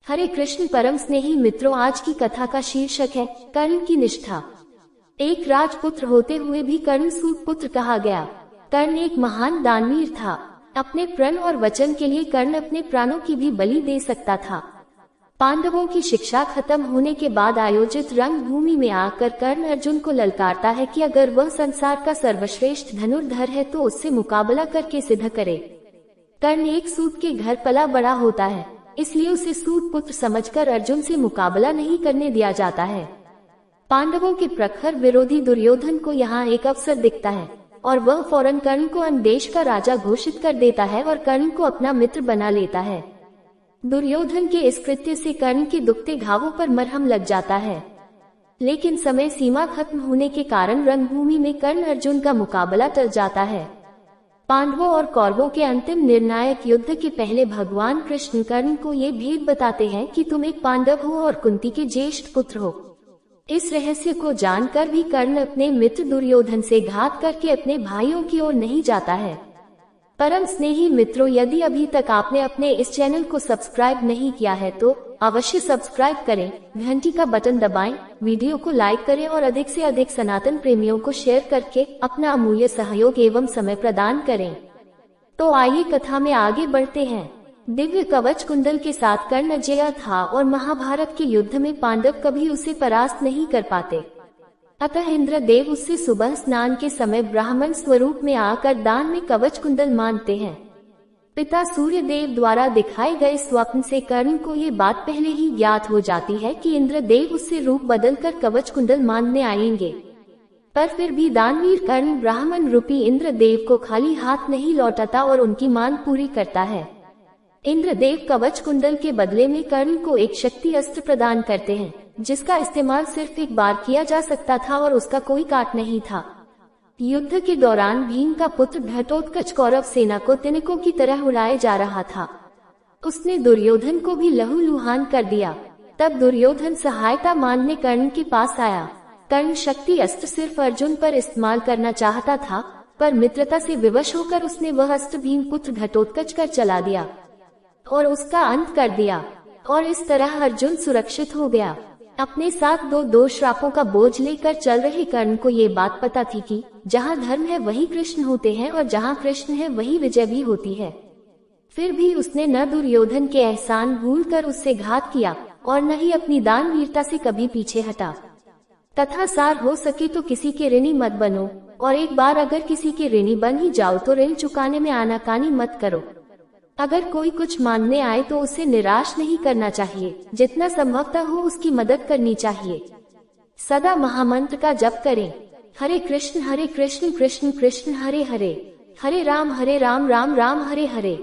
हरे कृष्ण परम स्नेही मित्रों, आज की कथा का शीर्षक है कर्ण की निष्ठा। एक राजपुत्र होते हुए भी कर्ण सूत पुत्र कहा गया। कर्ण एक महान दानवीर था। अपने प्रण और वचन के लिए कर्ण अपने प्राणों की भी बलि दे सकता था। पांडवों की शिक्षा खत्म होने के बाद आयोजित रंगभूमि में आकर कर्ण अर्जुन को ललकारता है कि अगर वह संसार का सर्वश्रेष्ठ धनुर्धर है तो उससे मुकाबला करके सिद्ध करे। कर्ण एक सूत के घर पला बड़ा होता है, इसलिए उसे सूत पुत्र समझकर अर्जुन से मुकाबला नहीं करने दिया जाता है। पांडवों के प्रखर विरोधी दुर्योधन को यहाँ एक अवसर दिखता है और वह फौरन कर्ण को अन्य देश का राजा घोषित कर देता है और कर्ण को अपना मित्र बना लेता है। दुर्योधन के इस कृत्य से कर्ण के दुखते घावों पर मरहम लग जाता है, लेकिन समय सीमा खत्म होने के कारण रणभूमि में कर्ण अर्जुन का मुकाबला टल जाता है। पांडवों और कौरवों के अंतिम निर्णायक युद्ध के पहले भगवान कृष्ण कर्ण को ये भेद बताते हैं कि तुम एक पांडव हो और कुंती के ज्येष्ठ पुत्र हो। इस रहस्य को जानकर भी कर्ण अपने मित्र दुर्योधन से घात करके अपने भाइयों की ओर नहीं जाता है। परम स्नेही मित्रों, यदि अभी तक आपने अपने इस चैनल को सब्सक्राइब नहीं किया है तो अवश्य सब्सक्राइब करें, घंटी का बटन दबाएं, वीडियो को लाइक करें और अधिक से अधिक सनातन प्रेमियों को शेयर करके अपना अमूल्य सहयोग एवं समय प्रदान करें। तो आइए कथा में आगे बढ़ते हैं। दिव्य कवच कुंडल के साथ कर्ण अजेय था और महाभारत के युद्ध में पांडव कभी उसे परास्त नहीं कर पाते। अतः इंद्रदेव उससे सुबह स्नान के समय ब्राह्मण स्वरूप में आकर दान में कवच कुंडल मांगते हैं। पिता सूर्य देव द्वारा दिखाए गए स्वप्न से कर्ण को ये बात पहले ही ज्ञात हो जाती है कि इंद्रदेव उससे रूप बदलकर कवच कुंडल मांगने आएंगे। पर फिर भी दानवीर कर्ण ब्राह्मण रूपी इंद्रदेव को खाली हाथ नहीं लौटाता और उनकी मांग पूरी करता है। इंद्रदेव कवच कुंडल के बदले में कर्ण को एक शक्ति अस्त्र प्रदान करते हैं, जिसका इस्तेमाल सिर्फ एक बार किया जा सकता था और उसका कोई काट नहीं था। युद्ध के दौरान भीम का पुत्र घटोत्कच कौरव सेना को तिनकों की तरह उड़ाए जा रहा था। उसने दुर्योधन को भी लहूलुहान कर दिया। तब दुर्योधन सहायता मांगने कर्ण के पास आया। कर्ण शक्ति अस्त्र सिर्फ अर्जुन पर इस्तेमाल करना चाहता था, पर मित्रता से विवश होकर उसने वह अस्त्र भीम पुत्र घटोत्कच कर चला दिया और उसका अंत कर दिया, और इस तरह अर्जुन सुरक्षित हो गया। अपने साथ दो श्रापों का बोझ लेकर चल रहे कर्ण को ये बात पता थी कि जहाँ धर्म है वहीं कृष्ण होते हैं और जहाँ कृष्ण है वहीं विजय भी होती है। फिर भी उसने न दुर्योधन के एहसान भूलकर उससे घात किया और न ही अपनी दानवीरता से कभी पीछे हटा। तथा सार हो सके तो किसी के ऋणी मत बनो, और एक बार अगर किसी के ऋणी बन ही जाओ तो ऋण चुकाने में आनाकानी मत करो। अगर कोई कुछ मांगने आए तो उसे निराश नहीं करना चाहिए, जितना संभवतः हो उसकी मदद करनी चाहिए। सदा महामंत्र का जप करें, हरे कृष्ण कृष्ण कृष्ण हरे हरे, हरे राम राम राम हरे हरे।